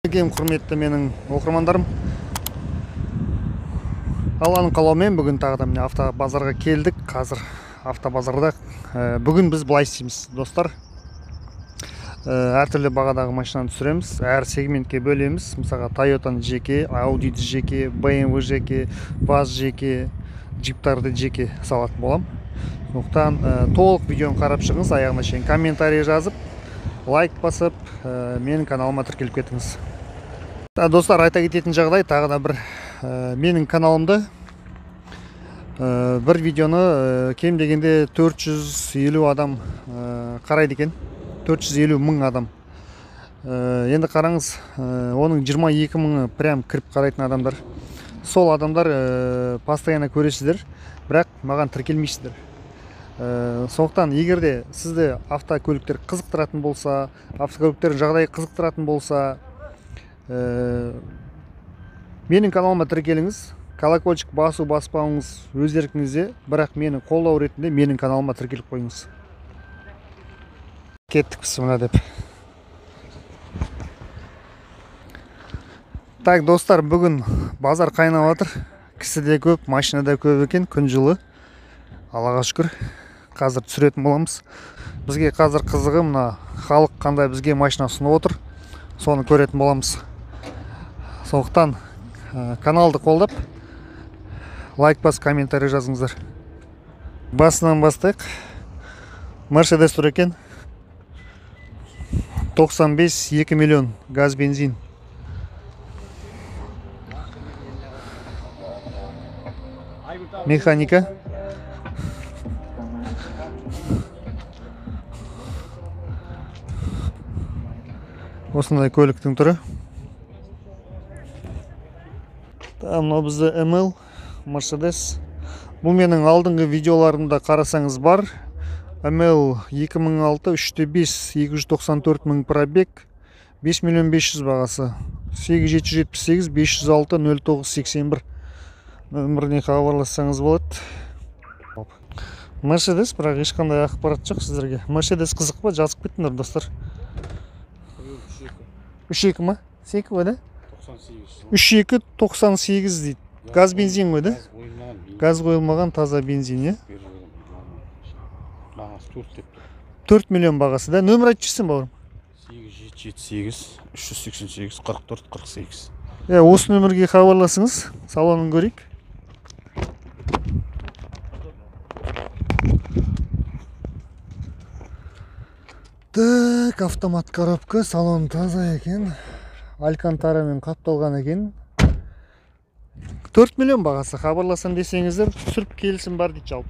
Құрметті менің оқырмандарым, Алланың қалауымен бүгін тағы да автобазарға келдік. Қазір автобазарда бүгін біз былай істейміз, достар. Әртүрлі бағадағы машинаны түсіреміз, әр сегментке бөлеміз. Мысалға Toyota'ны жеке, Audi'ді жеке, BMW жеке, VAZ жеке, джиптарды жеке салатын болам. Сондықтан толық видеоны қарап шығыңыз, аяғына шейін комментарий жазып, лайк басып, менің каналыма тіркеліп кетіңіз. Достар, айта кететін жағдай, тағы да бір менің каналымда бір видеоны кем дегенде 450 адам қарайды екен. 450 мың адам. Енді қараңыз, оның 22 мыңы прям кіріп қарайтын адамдар. Сол адамдар постоянно көресіздер, бірақ маған тіркелмейсіздер. Сондықтан, егерде сізді автокөліктер қызықтыратын болса, автокөліктердің жағдайы қызықтыратын болса, менің каналыма тіркеліңіз. Колокольчик басу баспауыңыз өз еркіңізде, бірақ мені қолдау ретінде менің каналыма тіркеліп қойыңыз. Кеттік біз мына деп. Так, достар, бүгін базар қайнап жатыр. Кісі де көп, машина да көп екен, күн жылы. Аллаға шүкір. Қазір түсіретін боламыз. Бізге қазір қызығы мына халық қандай бізге машина ұсынып отыр, соны көретін боламыз. Сондықтан каналды қолдап, лайк бас, комментарий жазыңыздар. Басынан бастайық. Mercedes тұр екен. 95-2 миллион газ бензин. Механика. Осындай көліктің түрі. Мынау бізде ML Mercedes. Бұл менің алдыңғы видеоларымда қарасаңыз бар. ML 2006 3.5 294 мың пробег, 5 миллион 500 бағасы. 8778 506 0981 нөміріне хабарлассаңыз болады. Mercedes, бірақ ешқандай ақпарат жоқ сіздерге. Mercedes қызық па? Жазып кеттіңдер, достар. 3.2 ма? 2 ғой да? 3.2 98 дейді. Газ бензин ғой да? Газ қойылмаған таза бензин, е? 4 миллион бағасы да. Нөмір айтшысың бауырым? 8778 388 44 48. Осы нөмірге хабарласыңыз, салонын көрейік. Так, автомат коробка, салон таза екен. Алькантарамен қапталған екен. 4 миллион бағасы, хабарласам десеңіздер, түсіріп келісім бар дейді жалпы.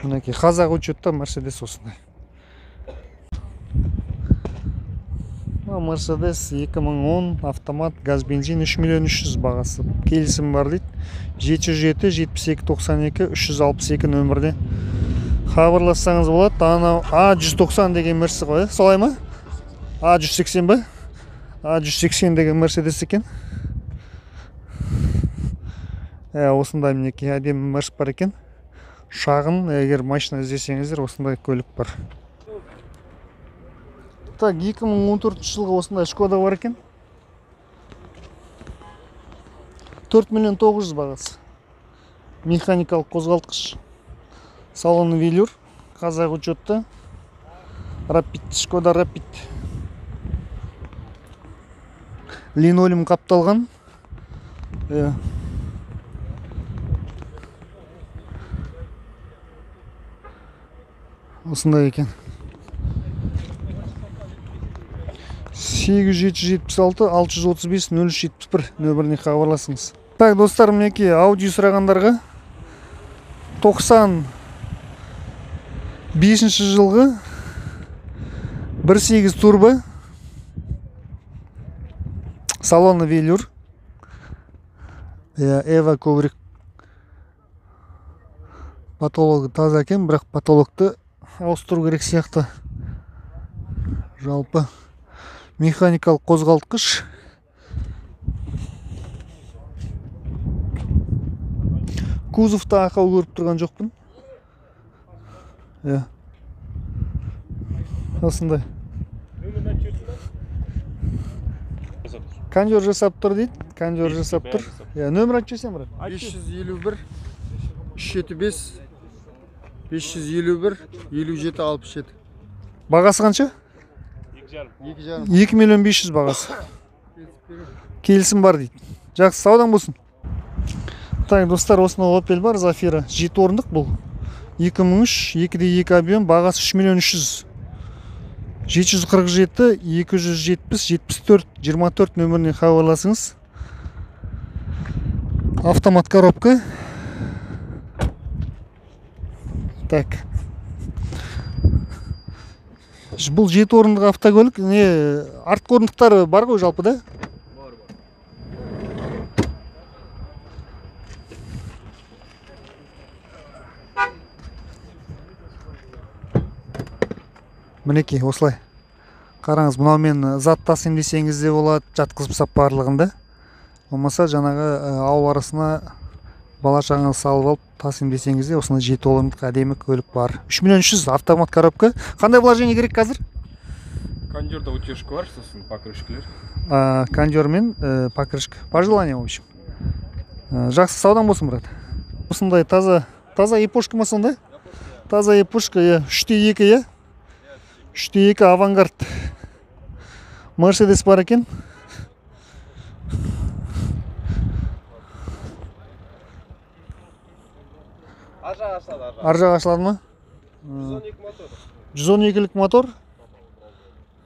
Мінеке, қазақ учетта Mercedes осындай. Mercedes 2010 автомат, газ бензин 3 миллион 300 бағасы. Келісім бар дейді. 77 72 92 362 нөмірде хабарлассаңыз болады. Анау A190 деген Mercedes ғой, солай ма? A180 ба? A180 деген Mercedes екен. Осындай мінеке әдемі Mercedes бар екен. Шағын, егер машина іздесеңіздер, осындай көлік бар. Так, 2014 жылғы осындай Шкода бар екен. 4 миллион 900 бағасы. Механикалық қозғалтқыш. Салоны велюр. Қазақ учетта. Rapid, Шкода Rapid. Линолеум қапталған. Осындай екен. 8776 635 0371 нөміріне хабарласыңыз. Так, достар, мінеке Audi сұрағандарға 95 жылғы 1.8 турбо, салоны велюр, Эва коврик. Потологы таза екен, бірақ потологты ауыстыру керек сияқты. Жалпы механикалық қозғалтқыш. Кузовта ақау көріп тұрған жоқпын. Осындай. Кондер жасап тұр дейді. Кондер жасап тұр. Нөмір айтып жіберсең, брат. 551 375 551 5767. Бағасы қанша? 2,5. 2 миллион 500 бағасы. Келісім бар дейді. Жақсы, саудаң болсын. Так, достар, осынау Opel бар, Zafira. 7 орындық бұл. 2003, 2.2 объем, бағасы 3 миллион 300. 747 270 74 24 нөміріне хабарласыңыз. Автомат коробка. Так. Бұл 7 орындық автокөлік. Артқы орындықтары бар ғой жалпы, да? Мінекей, осылай. Қараңыз, мынаумен зат тасым десеңіз де болады, жатқызып сап барлығында. Болмаса жаңағы ауыл арасына бала шағаңыз салып алып тасым десеңіз де осындай 7 орындық әдемі көлік бар. 3 миллион 300 автомат коробка. Қандай вложение керек қазір? Кондерда утешка бар, сосын покрышкалар. Кондер мен покрышка. По желанию, в общем. Жақсы, саудаң болсын, брат. Осындай таза япошка ма сондай? Таза япошка, 3.2, 3.2 авангард. Мерседес бар екен. Ар жағы ашылады ма? 112-лік мотор.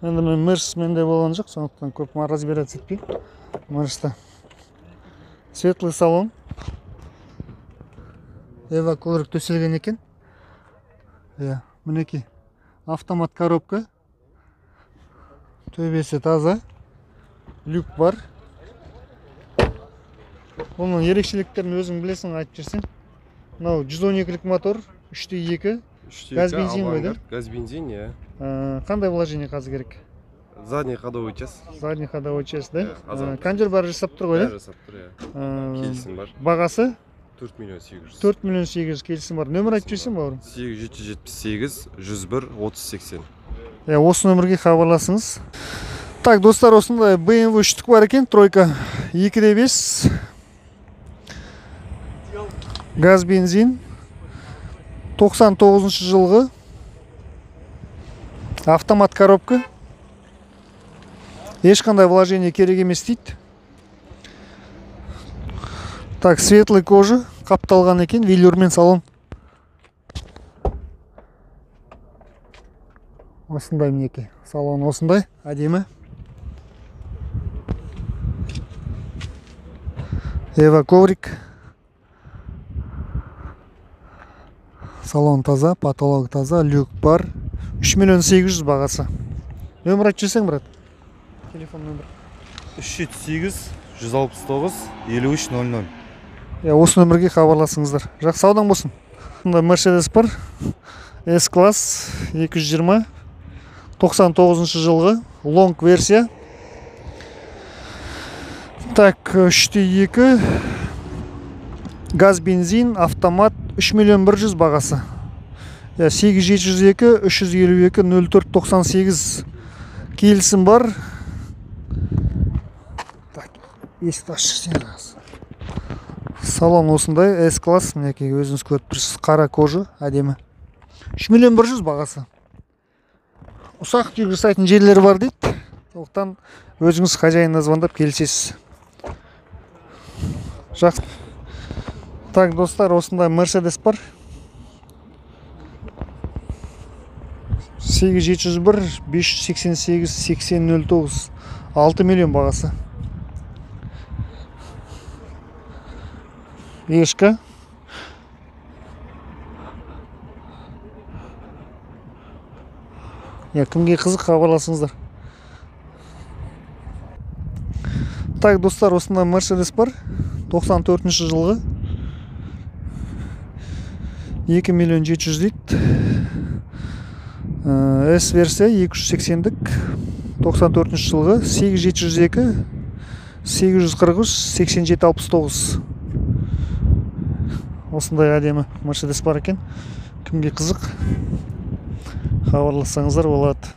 Енді мен Мерседес менде болған жоқ, сондықтан көп разбираться етпеймін. Мерседесте. Светлый салон. Эва көлік төселген екен. Мінекей. Автомат коробка. Төбесі таза. Люк бар. Оның ерекшеліктерін өзің білесің, айтып жүрсең. Мынау 112-лік мотор, 3.2. Газ бензин ғой, да? Газ бензин, иә. Қандай вложение қазір керек? Задний ходовой часть. Задний ходовой часть, да? Кондер бар жасап тұр ғой, да? Жасап тұр, иә. Келісім бар. Бағасы? 4 миллион 800. 4 миллион 800 келісім бар. Нөмір айтып жүрсең, бауырым? 778 101 3080. Осы нөмірге хабарласыңыз. Так, достар, осындай BMW 3-тік бар екен, тройка 2.5. Газ бензин. 99 жылғы. Автомат коробка. Ешқандай вложение керек емес дейді. Так, светлый кожа қапталған екен, велюрмен салон. Осындай мінекей. Салон осындай, әдемі. Эва коврик. Салон таза, потолок таза, люк бар. 3 миллион 800 бағасы. Нөмір айтып жүрсең, брат? Телефон нөмір. 378 169 5300. Осы нөмірге хабарласыңыздар. Жақсы, саудаң болсын. Мұнда Mercedes бар. S-класс 220. 99 жылғы. Long версия. Так, 3.2. Газ бензин, автомат 3 миллион 100 бағасы. 8702 352 0498 келісім бар. Так, есік ашшы сен раз. Салон осындай, S-класс, мінекей өзіңіз көріп тұрсыз, қара кожа, әдемі. 3 миллион 100 бағасы. Ұсақ түйек жасайтын жерлері бар дейді. Сондықтан өзіңіз хозяинына звондап келісесіз. Жақсы. Так, достар, осындай Mercedes бар. 8701 588 8009 6 миллион бағасы. Ешкі. Кімге қызық хабарласыңыздар. Так, достар, осындай Mercedes бар. 94 жылғы. 2 миллион 700 дейді. S-версия 280-дік. 94 жылғы. 8702 843 8769. Осындай әдемі Mercedes бар екен. Кімге қызық хабарлассаңыздар болады.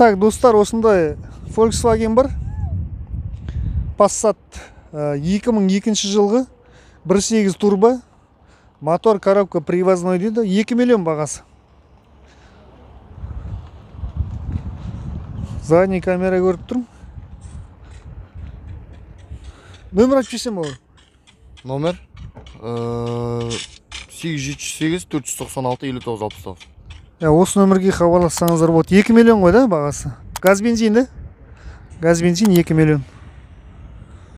Так, достар, осындай Volkswagen бар. Passat 2002 жылғы 1.8 турбо. Мотор коробка привозной дейді. 2 миллион бағасы. Задний камера көріп тұрмын. Нөмір айтып жесем olur. Номер 878 496 5969. Осы нөмірге хабарлассаңыздар болады. 2 миллион ғой да бағасы. Газ бензин да? Газ бензин 2 миллион.